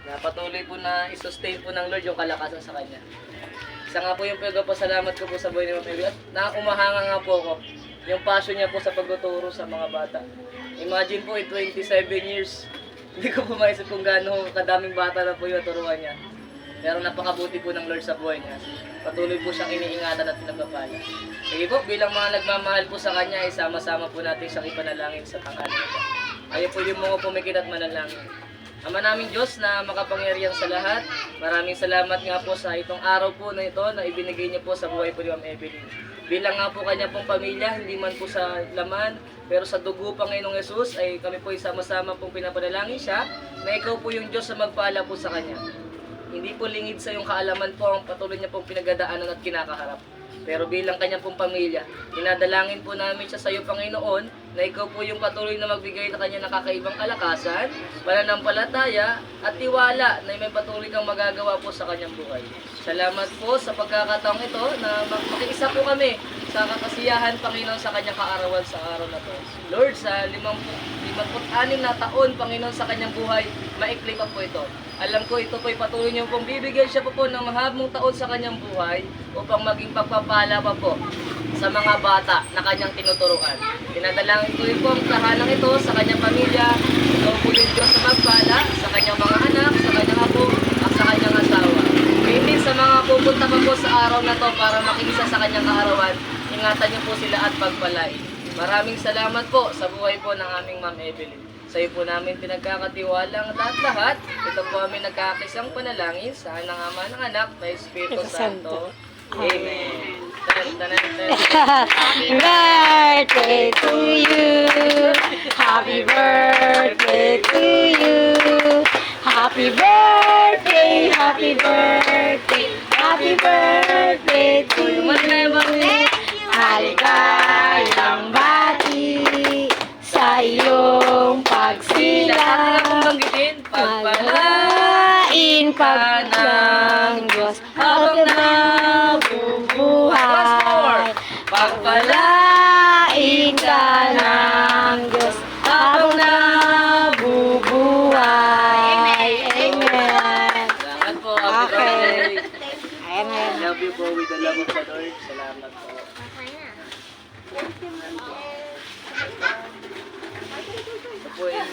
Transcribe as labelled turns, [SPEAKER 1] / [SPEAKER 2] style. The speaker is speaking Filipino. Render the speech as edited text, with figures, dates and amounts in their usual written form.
[SPEAKER 1] Na patuloy po na i-sustain po ng Lord yung kalakasan sa kanya. Isa nga po yung pagpapasalamat ko po sa buhay ni Ma'am Abby. At na umahanga nga po ako yung passion niya po sa pagtuturo sa mga bata. Imagine po, 27 years, hindi ko po maisip kung gaano kadaming bata na po yung turuan niya. Pero napakabuti po ng Lord sa buhay niya. Patuloy po siyang iniingatan at pinagpapala. Sige po, bilang mga nagmamahal po sa kanya, isama-sama po natin siyang ipanalangin sa tanghali nito. Kayo po yung mga pumikit at manalangin. Ama naming Diyos na makapangyarihan sa lahat, maraming salamat nga po sa itong araw po na ito na ibinigay niyo po sa buhay po ni Ma'am Evelyn. Bilang nga po kanya pong pamilya, hindi man po sa laman, pero sa dugo pa Panginoong Yesus ay kami po sama-sama pong pinapanalangin siya na ikaw po yung Diyos na magpaala po sa kanya. Hindi po lingid sa yung kaalaman po ang patuloy niya pong pinagdadaanan at kinakaharap. Pero bilang kanya pong pamilya, dinadalangin po namin siya sa iyo, Panginoon, na ikaw po yung patuloy na magbigay na kanya ng kakaibang kalakasan, pananampalataya, at tiwala na may patuloy kang magagawa po sa kanyang buhay. Salamat po sa pagkakataong ito na makiisa po kami sa kakasiyahan, Panginoon, sa kanyang kaarawan sa araw na to. Lord, sa 56 na taon, Panginoon, sa kanyang buhay, maikli pa po ito. Alam ko ito po'y patuloy niyo pong bibigyan siya po ng mahabang taon sa kanyang buhay upang maging pagpapala pa po sa mga bata na kanyang tinuturuan. Dinadalangin ko rin po ang tahanang ito sa kanyang pamilya. Ito po yung Diyos na magpala sa kanyang mga anak, sa kanyang apo, at sa kanyang asawa. Ngayon sa mga pupunta pa po sa araw na to para makikisa sa kanyang kaarawan, ingatan niyo po sila at pagpalain. Maraming salamat po sa buhay po ng aming Ma'am Evelyn. Sa iyo po namin pinagkakatiwala ang lahat-lahat. Ito po kami nagkakisang panalangin sa ng Ama, ng Anak, na Espiritu Santo. Amen.
[SPEAKER 2] Happy birthday to you. Happy birthday to you. Happy birthday, happy birthday, happy birthday to you. Maligayang bati sa iyong pagsilang. Pagpalain pa ng Diyos habang nabubuhay. Pagpalain ka ng Diyos habang nabubuhay. Amen.
[SPEAKER 1] Salamat po. Happy birthday.
[SPEAKER 2] Amen.
[SPEAKER 1] Love you po with the love of the Lord. Salamat po. Ito po yung